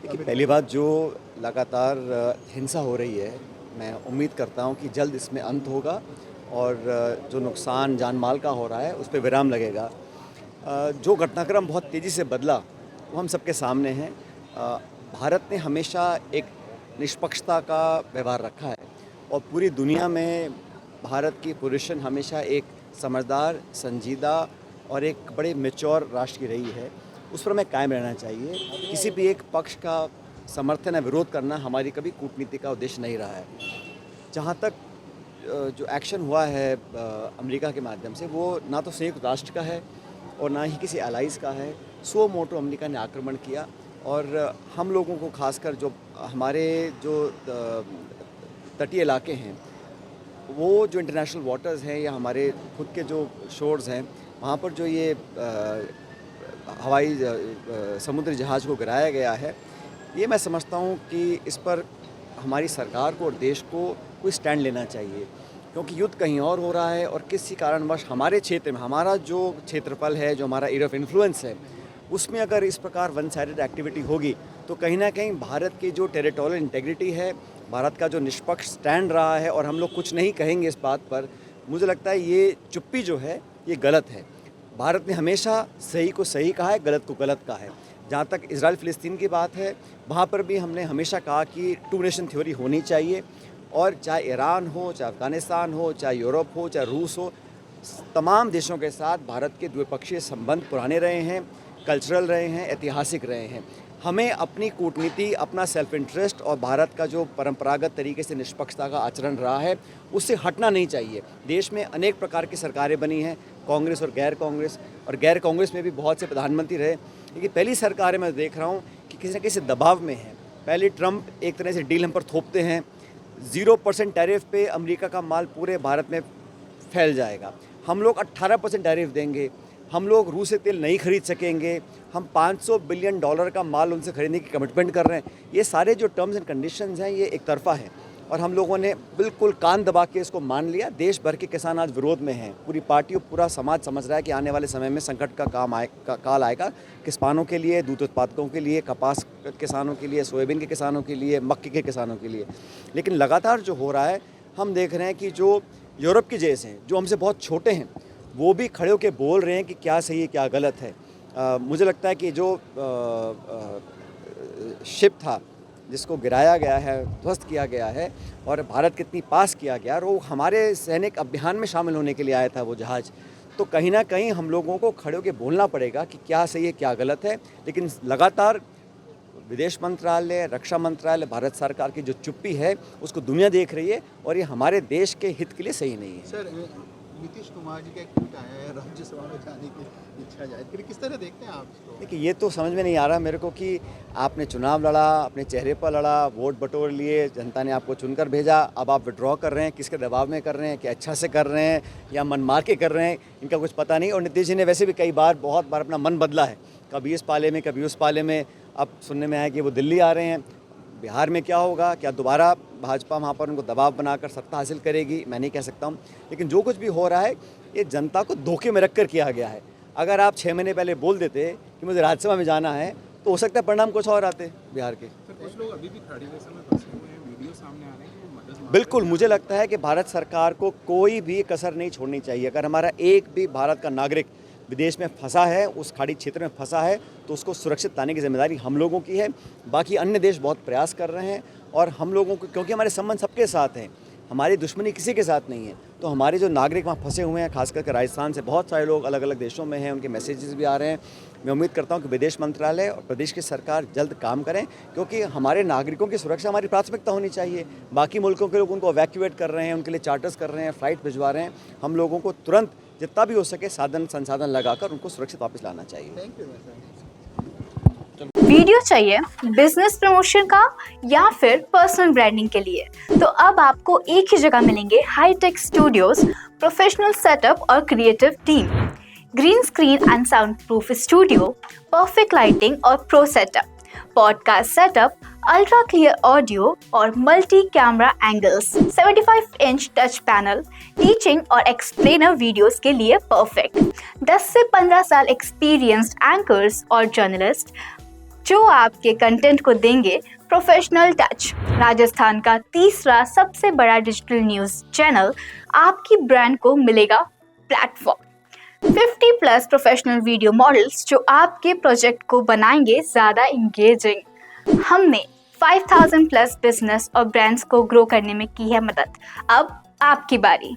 देखिए, पहली बात जो लगातार हिंसा हो रही है, मैं उम्मीद करता हूँ कि जल्द इसमें अंत होगा और जो नुकसान जान माल का हो रहा है उस पे विराम लगेगा। जो घटनाक्रम बहुत तेज़ी से बदला वो हम सबके सामने है। भारत ने हमेशा एक निष्पक्षता का व्यवहार रखा है और पूरी दुनिया में भारत की पोजीशन हमेशा एक समझदार, संजीदा और एक बड़े मैच्योर राष्ट्र की रही है। उस पर हमें कायम रहना चाहिए। किसी भी एक पक्ष का समर्थन या विरोध करना हमारी कभी कूटनीति का उद्देश्य नहीं रहा है। जहाँ तक जो एक्शन हुआ है अमेरिका के माध्यम से, वो ना तो संयुक्त राष्ट्र का है और ना ही किसी एलाइज़ का है। सो मोटो अमेरिका ने आक्रमण किया और हम लोगों को खासकर जो हमारे जो तटीय इलाके हैं, वो जो इंटरनेशनल वाटर्स हैं या हमारे खुद के जो शोर्स हैं, वहाँ पर जो ये हवाई समुद्री जहाज़ को गिराया गया है, ये मैं समझता हूँ कि इस पर हमारी सरकार को और देश को कोई स्टैंड लेना चाहिए, क्योंकि युद्ध कहीं और हो रहा है और किसी कारणवश हमारे क्षेत्र में, हमारा जो क्षेत्रफल है, जो हमारा एरिया ऑफ इन्फ्लुएंस है, उसमें अगर इस प्रकार वन साइडेड एक्टिविटी होगी तो कहीं ना कहीं भारत की जो टेरिटोरियल इंटेग्रिटी है, भारत का जो निष्पक्ष स्टैंड रहा है और हम लोग कुछ नहीं कहेंगे इस बात पर, मुझे लगता है ये चुप्पी जो है ये गलत है। भारत ने हमेशा सही को सही कहा है, गलत को गलत कहा है। जहाँ तक इजराइल फ़िलिस्तीन की बात है, वहाँ पर भी हमने हमेशा कहा कि टू नेशन थ्योरी होनी चाहिए और चाहे ईरान हो, चाहे अफ़गानिस्तान हो, चाहे यूरोप हो, चाहे रूस हो, तमाम देशों के साथ भारत के द्विपक्षीय संबंध पुराने रहे हैं, कल्चरल रहे हैं, ऐतिहासिक रहे हैं। हमें अपनी कूटनीति, अपना सेल्फ इंटरेस्ट और भारत का जो परंपरागत तरीके से निष्पक्षता का आचरण रहा है, उससे हटना नहीं चाहिए। देश में अनेक प्रकार की सरकारें बनी हैं, कांग्रेस और गैर कांग्रेस में भी बहुत से प्रधानमंत्री रहे, लेकिन पहली सरकारें मैं देख रहा हूँ कि किसी न किसी दबाव में है। पहले ट्रंप एक तरह से डील हम पर थोपते हैं, 0% टैरिफ पे अमेरिका का माल पूरे भारत में फैल जाएगा। हम लोग 18% टैरिफ देंगे, हम लोग रूस से तेल नहीं खरीद सकेंगे, हम $500 बिलियन का माल उनसे खरीदने की कमिटमेंट कर रहे हैं। ये सारे जो टर्म्स एंड कंडीशंस हैं, ये एक तरफा है और हम लोगों ने बिल्कुल कान दबा के इसको मान लिया। देश भर के किसान आज विरोध में हैं, पूरी पार्टी और पूरा समाज समझ रहा है कि आने वाले समय में संकट का काल आएगा किसानों के लिए, दूध उत्पादकों के लिए, कपास किसानों के लिए, सोयाबीन के किसानों के लिए, मक्के के किसानों के लिए। लेकिन लगातार जो हो रहा है, हम देख रहे हैं कि जो यूरोप के देश हैं, जो हमसे बहुत छोटे हैं, वो भी खड़े होकर बोल रहे हैं कि क्या सही है क्या गलत है। मुझे लगता है कि जो शिप था जिसको गिराया गया है, ध्वस्त किया गया है और भारत के इतनी पास किया गया, और वो हमारे सैनिक अभियान में शामिल होने के लिए आया था वो जहाज़, तो कहीं ना कहीं हम लोगों को खड़े होकर बोलना पड़ेगा कि क्या सही है क्या गलत है। लेकिन लगातार विदेश मंत्रालय, रक्षा मंत्रालय, भारत सरकार की जो चुप्पी है उसको दुनिया देख रही है और ये हमारे देश के हित के लिए सही नहीं है। सर, नीतीश कुमार जी का एक ट्वीट आया है राज्यसभा में जाने की इच्छा जाहिर करी, किस तरह देखते हैं आप इसको? देखिए, ये तो समझ में नहीं आ रहा मेरे को कि आपने चुनाव लड़ा, अपने चेहरे पर लड़ा, वोट बटोर लिए, जनता ने आपको चुनकर भेजा, अब आप विड्रॉ कर रहे हैं, किसके दबाव में कर रहे हैं, कि अच्छा से कर रहे हैं या मन मार के कर रहे हैं, इनका कुछ पता नहीं। और नीतीश जी ने वैसे भी कई बार, बहुत बार अपना मन बदला है, कभी इस पाले में कभी उस पाले में। अब सुनने में आया कि वो दिल्ली आ रहे हैं। बिहार में क्या होगा, क्या दोबारा भाजपा वहाँ पर उनको दबाव बनाकर सत्ता हासिल करेगी, मैं नहीं कह सकता हूँ। लेकिन जो कुछ भी हो रहा है, ये जनता को धोखे में रखकर किया गया है। अगर आप 6 महीने पहले बोल देते कि मुझे राज्यसभा में जाना है, तो हो सकता है परिणाम कुछ और आते बिहार के। सर, कुछ लोग अभी भी थर्ड वेव में फंसे हुए हैं, वीडियो सामने आ रहे हैं कि वो मदद मांग बिल्कुल, मुझे लगता है कि भारत सरकार को कोई भी कसर नहीं छोड़नी चाहिए। अगर हमारा एक भी भारत का नागरिक विदेश में फंसा है, उस खाड़ी क्षेत्र में फंसा है, तो उसको सुरक्षित लाने की जिम्मेदारी हम लोगों की है। बाकी अन्य देश बहुत प्रयास कर रहे हैं और हम लोगों को, क्योंकि हमारे संबंध सबके साथ हैं, हमारी दुश्मनी किसी के साथ नहीं है, तो हमारे जो नागरिक वहाँ फंसे हुए हैं, खास करके राजस्थान से बहुत सारे लोग अलग अलग देशों में हैं, उनके मैसेजेस भी आ रहे हैं। मैं उम्मीद करता हूँ कि विदेश मंत्रालय और प्रदेश की सरकार जल्द काम करें, क्योंकि हमारे नागरिकों की सुरक्षा हमारी प्राथमिकता होनी चाहिए। बाकी मुल्कों के लोग उनको इवैक्यूएट कर रहे हैं, उनके लिए चार्टर्स कर रहे हैं, फ़्लाइट भिजवा रहे हैं। हम लोगों को तुरंत जितना भी हो सके साधन संसाधन लगाकर उनको सुरक्षित वापस लाना चाहिए। Thank you sir. वीडियो चाहिए बिजनेस प्रमोशन का या फिर पर्सनल ब्रांडिंग के लिए, तो अब आपको एक ही जगह मिलेंगे हाईटेक स्टूडियोज, प्रोफेशनल सेटअप और creative team, green screen and soundproof studio, perfect lighting और pro setup, podcast setup, ultra clear audio और multi camera angles, 75 inch touch panel, teaching और एक्सप्लेनर वीडियोस के लिए परफेक्ट, 10 से 15 साल experienced anchors और journalist, जो आपके कंटेंट को देंगे प्रोफेशनल टच। राजस्थान का तीसरा सबसे बड़ा डिजिटल न्यूज़ चैनल आपकी ब्रांड को मिलेगा प्लेटफॉर्म। 50+ प्रोफेशनल वीडियो मॉडल्स जो आपके प्रोजेक्ट को बनाएंगे ज़्यादा इंगेजिंग। हमने 5000+ बिजनेस और ब्रांड्स को ग्रो करने में की है मदद। अब आपकी बारी।